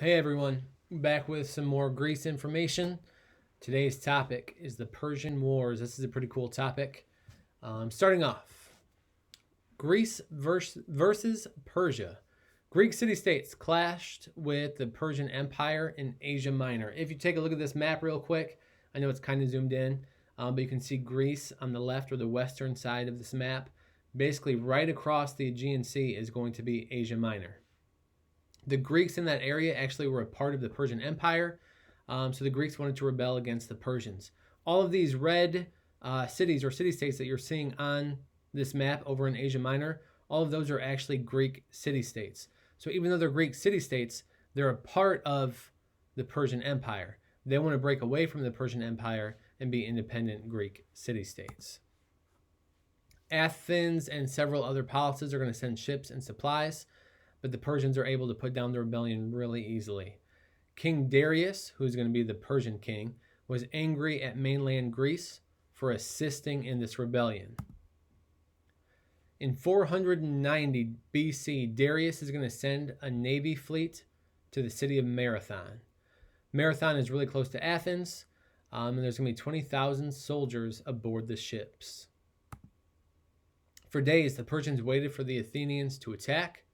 Hey everyone, back with some more Greece information. Today's topic is the Persian Wars. This is a pretty cool topic. Starting off, Greece versus Persia. Greek city-states clashed with the Persian Empire in Asia Minor. If you take a look at this map real quick, I know it's kind of zoomed in, but you can see Greece on the left or the western side of this map. Basically, right across the Aegean Sea is going to be Asia Minor. The Greeks in that area actually were a part of the Persian Empire, so the Greeks wanted to rebel against the Persians. All of these red cities or city-states that you're seeing on this map over in Asia Minor, all of those are actually Greek city-states. So even though they're Greek city-states, they're a part of the Persian Empire. They want to break away from the Persian Empire and be independent Greek city-states. Athens and several other palaces are going to send ships and supplies, but the Persians are able to put down the rebellion really easily. King Darius, who's going to be the Persian king, was angry at mainland Greece for assisting in this rebellion. In 490 BC, Darius is going to send a navy fleet to the city of Marathon. Marathon is really close to Athens, and there's going to be 20,000 soldiers aboard the ships. For days, the Persians waited for the Athenians to attack.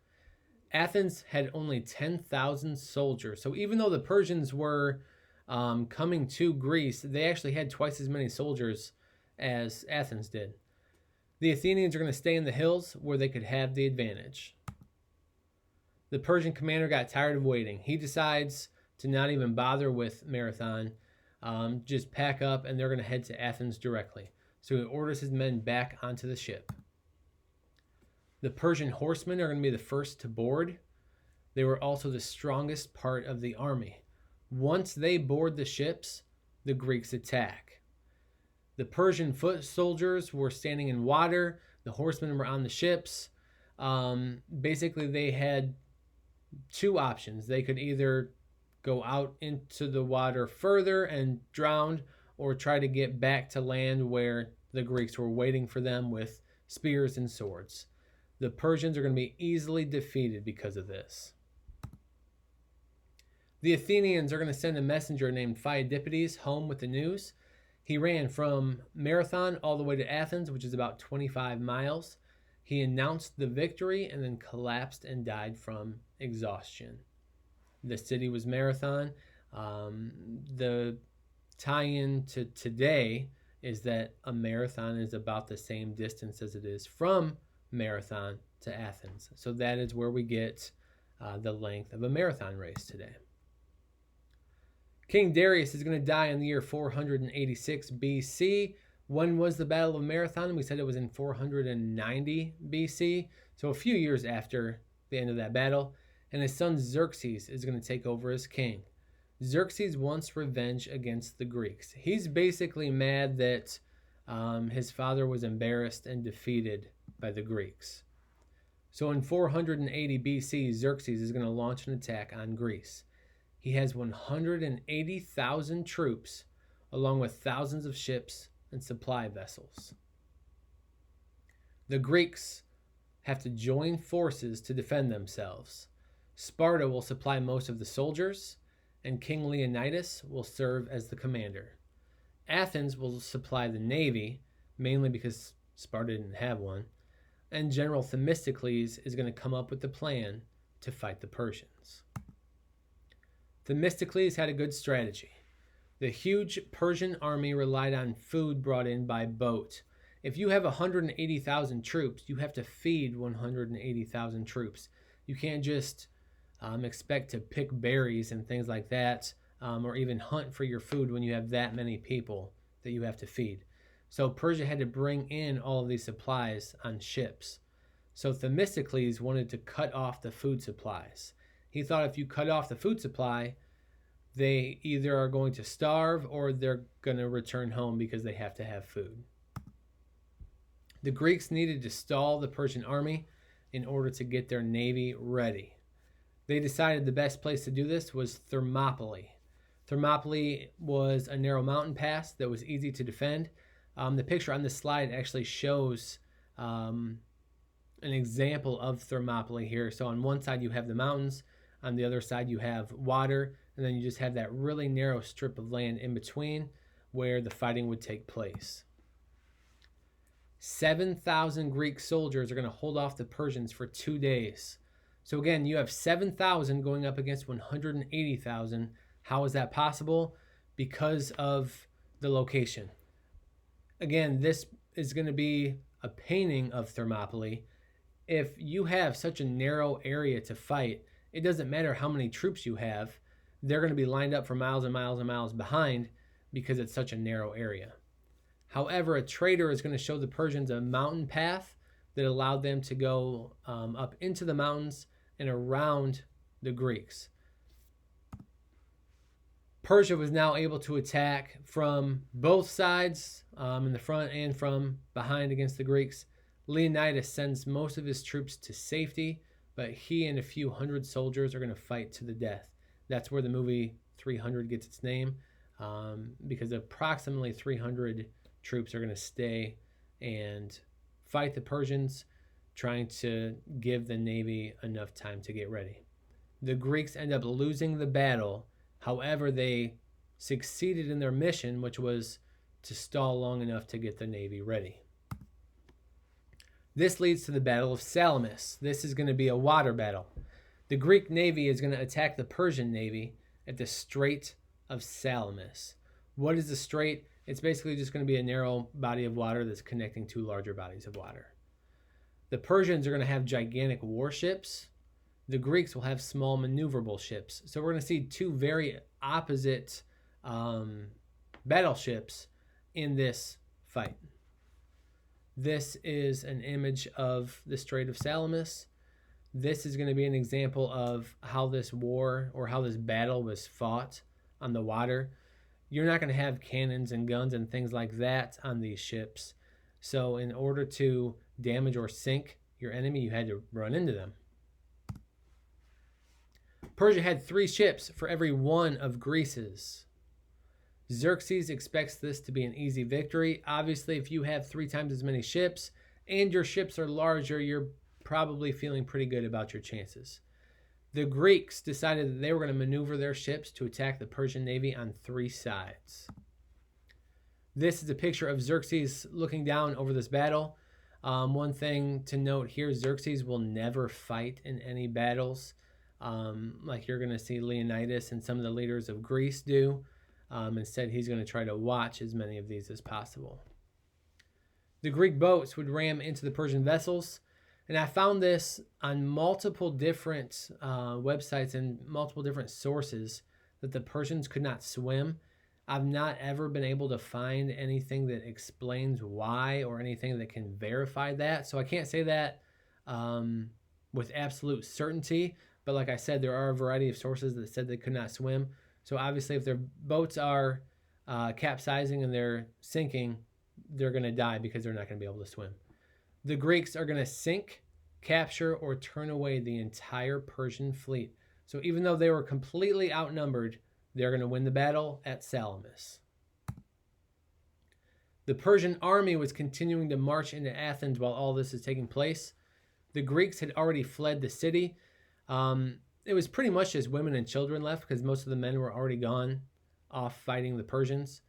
Athens had only 10,000 soldiers. So even though the Persians were coming to Greece, they actually had twice as many soldiers as Athens did. The Athenians are going to stay in the hills where they could have the advantage. The Persian commander got tired of waiting. He decides to not even bother with Marathon, just pack up, and they're going to head to Athens directly. So he orders his men back onto the ship. The Persian horsemen are going to be the first to board. They were also the strongest part of the army. Once they board the ships, the Greeks attack. The Persian foot soldiers were standing in water. The horsemen were on the ships. Basically, they had two options. They could either go out into the water further and drown, or try to get back to land where the Greeks were waiting for them with spears and swords. The Persians are going to be easily defeated because of this. The Athenians are going to send a messenger named Pheidippides home with the news. He ran from Marathon all the way to Athens, which is about 25 miles. He announced the victory and then collapsed and died from exhaustion. The city was Marathon. The tie-in to today is that a marathon is about the same distance as it is from Marathon to Athens. So that is where we get the length of a marathon race today. King Darius is going to die in the year 486 BC. When was the Battle of Marathon? We said it was in 490 BC, so a few years after the end of that battle. And his son Xerxes is going to take over as king. Xerxes wants revenge against the Greeks. He's basically mad that his father was embarrassed and defeated by the Greeks. So in 480 BC, Xerxes is going to launch an attack on Greece. He has 180,000 troops, along with thousands of ships and supply vessels. The Greeks have to join forces to defend themselves. Sparta will supply most of the soldiers, and King Leonidas will serve as the commander. Athens will supply the navy, mainly because Sparta didn't have one, and General Themistocles is going to come up with the plan to fight the Persians. Themistocles had a good strategy. The huge Persian army relied on food brought in by boat. If you have 180,000 troops, you have to feed 180,000 troops. You can't just expect to pick berries and things like that, or even hunt for your food when you have that many people that you have to feed. So Persia had to bring in all of these supplies on ships. So Themistocles wanted to cut off the food supplies. He thought if you cut off the food supply, they either are going to starve or they're going to return home because they have to have food. The Greeks needed to stall the Persian army in order to get their navy ready. They decided the best place to do this was Thermopylae. Thermopylae was a narrow mountain pass that was easy to defend. The picture on this slide actually shows an example of Thermopylae here. So on one side you have the mountains, On the other side, you have water, and then you just have that really narrow strip of land in between where the fighting would take place. 7,000 Greek soldiers are going to hold off the Persians for 2 days. So again, you have 7,000 going up against 180,000. How is that possible? Because of the location. Again, this is going to be a painting of Thermopylae. If you have such a narrow area to fight, it doesn't matter how many troops you have. They're going to be lined up for miles and miles and miles behind because it's such a narrow area. However, a traitor is going to show the Persians a mountain path that allowed them to go up into the mountains and around the Greeks. Persia was now able to attack from both sides, in the front and from behind against the Greeks. Leonidas sends most of his troops to safety, but he and a few hundred soldiers are going to fight to the death. That's where the movie 300 gets its name, because approximately 300 troops are going to stay and fight the Persians, trying to give the navy enough time to get ready. The Greeks end up losing the battle. However, they succeeded in their mission, which was to stall long enough to get the navy ready. This leads to the Battle of Salamis. This is going to be a water battle. The Greek navy is going to attack the Persian navy at the Strait of Salamis. What is the strait? It's basically just going to be a narrow body of water that's connecting two larger bodies of water. The Persians are going to have gigantic warships. The Greeks will have small maneuverable ships. So we're going to see two very opposite battleships in this fight. This is an image of the Strait of Salamis. This is going to be an example of how this war or how this battle was fought on the water. You're not going to have cannons and guns and things like that on these ships. So in order to damage or sink your enemy, you had to run into them. Persia had 3 ships for every one of Greece's. Xerxes expects this to be an easy victory. Obviously, if you have 3 times as many ships and your ships are larger, you're probably feeling pretty good about your chances. The Greeks decided that they were going to maneuver their ships to attack the Persian navy on 3 sides. This is a picture of Xerxes looking down over this battle. One thing to note here, Xerxes will never fight in any battles, like you're going to see Leonidas and some of the leaders of Greece do. Instead, he's going to try to watch as many of these as possible. The Greek boats would ram into the Persian vessels. And I found this on multiple different websites and multiple different sources that the Persians could not swim. I've not ever been able to find anything that explains why or anything that can verify that. So I can't say that with absolute certainty. But like I said, there are a variety of sources that said they could not swim. So obviously if their boats are capsizing and they're sinking, they're going to die because they're not going to be able to swim. The Greeks are going to sink, capture, or turn away the entire Persian fleet. So even though they were completely outnumbered, they're going to win the battle at Salamis. The Persian army was continuing to march into Athens while all this is taking place. The Greeks had already fled the city. It was pretty much just women and children left because most of the men were already gone off fighting the Persians.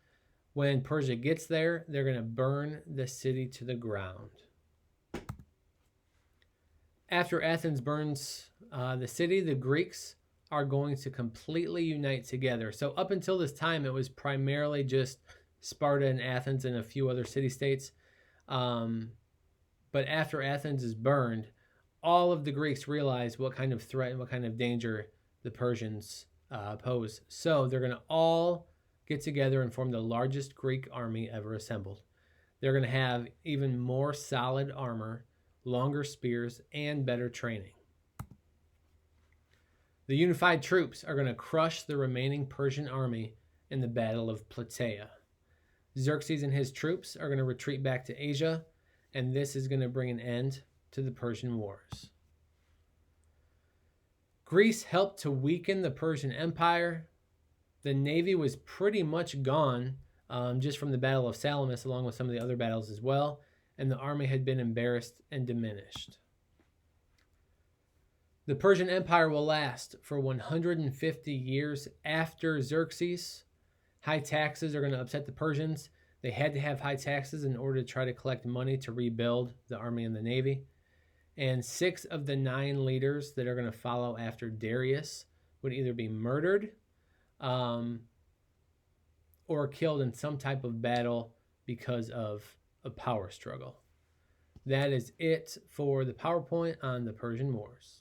When Persia gets there, they're going to burn the city to the ground. After Athens burns the city, the Greeks are going to completely unite together. So up until this time, it was primarily just Sparta and Athens and a few other city-states. But after Athens is burned, all of the Greeks realize what kind of threat and what kind of danger the Persians pose. So they're going to all get together and form the largest Greek army ever assembled. They're going to have even more solid armor, longer spears, and better training. The unified troops are going to crush the remaining Persian army in the Battle of Plataea. Xerxes and his troops are going to retreat back to Asia, and this is going to bring an end to the Persian Wars. Greece helped to weaken the Persian Empire. The navy was pretty much gone just from the Battle of Salamis, along with some of the other battles as well, and the army had been embarrassed and diminished. The Persian Empire will last for 150 years after Xerxes. High taxes are going to upset the Persians. They had to have high taxes in order to try to collect money to rebuild the army and the navy. And 6 of the 9 leaders that are going to follow after Darius would either be murdered or killed in some type of battle because of a power struggle. That is it for the PowerPoint on the Persian Wars.